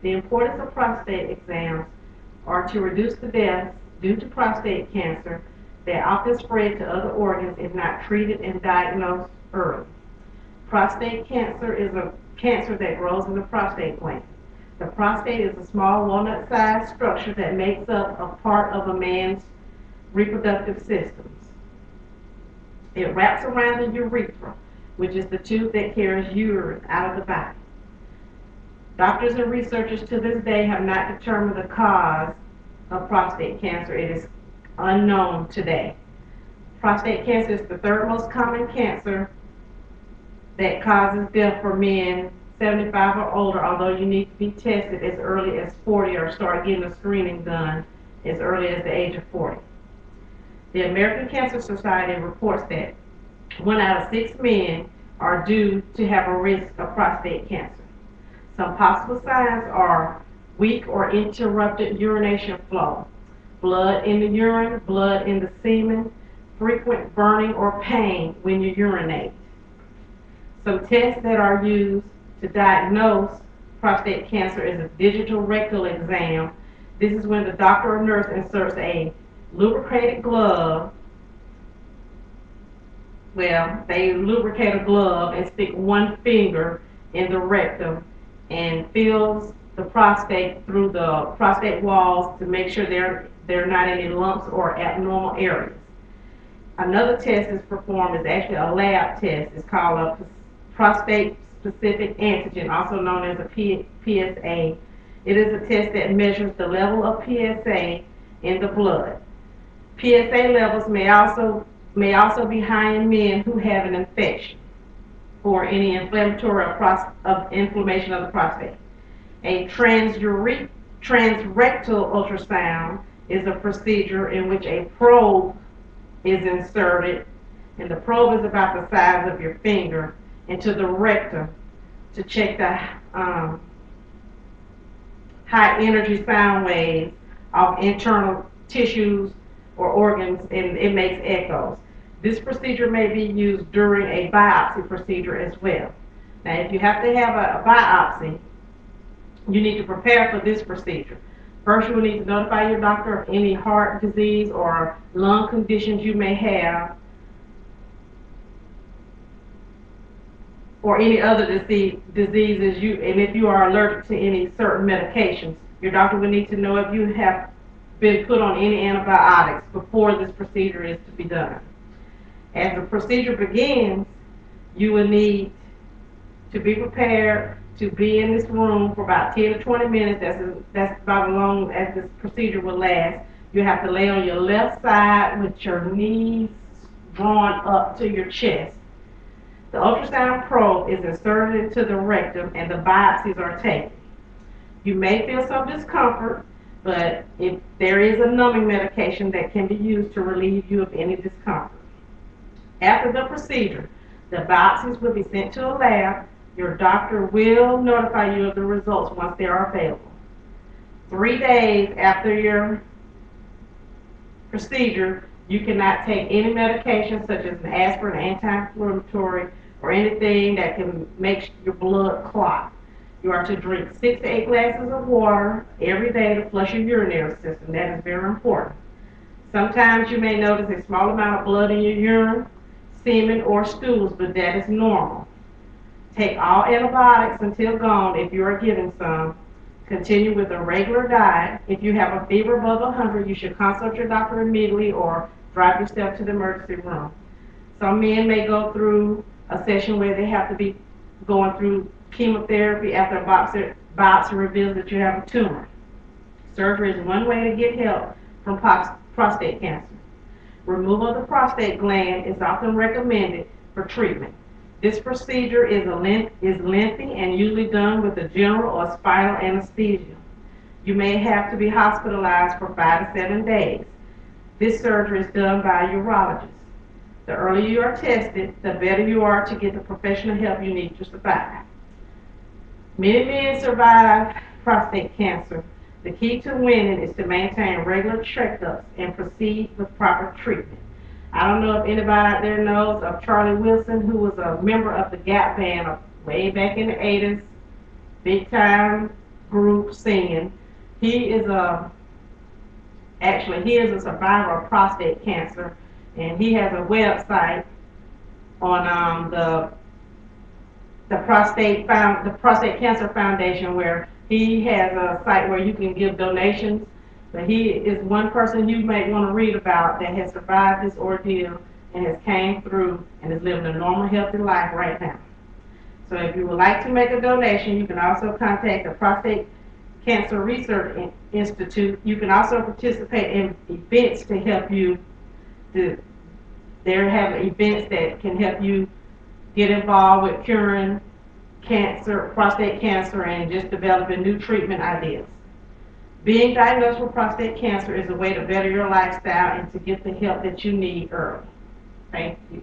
The importance of prostate exams are to reduce the deaths due to prostate cancer that often spread to other organs if not treated and diagnosed early. Prostate cancer is a cancer that grows in the prostate gland. The prostate is a small walnut-sized structure that makes up a part of a man's reproductive systems. It wraps around the urethra, which is the tube that carries urine out of the body. Doctors and researchers to this day have not determined the cause of prostate cancer. It is unknown today. Prostate cancer is the third most common cancer that causes death for men 75 or older, although you need to be tested as early as 40 or start getting a screening done as early as the age of 40. The American Cancer Society reports that 1 out of 6 men are due to have a risk of prostate cancer. Some possible signs are weak or interrupted urination flow, blood in the urine, blood in the semen, frequent burning or pain when you urinate. Some tests that are used to diagnose prostate cancer is a digital rectal exam. This is when the doctor or nurse inserts a lubricated glove. Well, they lubricate a glove and stick one finger in the rectum and fills the prostate through the prostate walls to make sure there are not any lumps or abnormal areas. Another test is performed is actually a lab test. It's called a prostate-specific antigen, also known as a PSA. It is a test that measures the level of PSA in the blood. PSA levels may also be high in men who have an infection or any inflammatory inflammation of the prostate. A transrectal ultrasound is a procedure in which a probe is inserted, and the probe is about the size of your finger, into the rectum to check the high energy sound waves of internal tissues or organs, and it makes echoes. This procedure may be used during a biopsy procedure as well. Now, if you have to have a biopsy, you need to prepare for this procedure. First, you will need to notify your doctor of any heart disease or lung conditions you may have, or any other diseases and if you are allergic to any certain medications. Your doctor will need to know if you have been put on any antibiotics before this procedure is to be done. As the procedure begins, you will need to be prepared to be in this room for about 10 to 20 minutes. That's about as long as this procedure will last. You have to lay on your left side with your knees drawn up to your chest. The ultrasound probe is inserted into the rectum and the biopsies are taken. You may feel some discomfort, but if there is a numbing medication that can be used to relieve you of any discomfort. After the procedure, the biopsies will be sent to a lab. Your doctor will notify you of the results once they are available. 3 days after your procedure, you cannot take any medication such as an aspirin, anti-inflammatory, or anything that can make your blood clot. You are to drink 6 to 8 glasses of water every day to flush your urinary system. That is very important. Sometimes you may notice a small amount of blood in your urine, semen, or stools, but that is normal. Take all antibiotics until gone if you are given some. Continue with a regular diet. If you have a fever above 100, you should consult your doctor immediately or drive yourself to the emergency room. Some men may go through a session where they have to be going through chemotherapy after a biopsy reveals that you have a tumor. Surgery is one way to get help from prostate cancer. Removal of the prostate gland is often recommended for treatment. This procedure is lengthy and usually done with a general or spinal anesthesia. You may have to be hospitalized for 5 to 7 days. This surgery is done by a urologist. The earlier you are tested, the better you are to get the professional help you need to survive. Many men survive prostate cancer. The key to winning is to maintain regular checkups and proceed with proper treatment. I don't know if anybody out there knows of Charlie Wilson, who was a member of the Gap Band way back in the 80s. Big time group singing. He is a survivor of prostate cancer, and he has a website on the Prostate Cancer Foundation, where he has a site where you can give donations. But he is one person you may want to read about that has survived this ordeal and has came through and is living a normal, healthy life right now. So if you would like to make a donation, you can also contact the Prostate Cancer Research Institute. You can also participate in events to help you. They have events that can help you get involved with curing cancer, prostate cancer, and just developing new treatment ideas. Being diagnosed with prostate cancer is a way to better your lifestyle and to get the help that you need early. Thank you.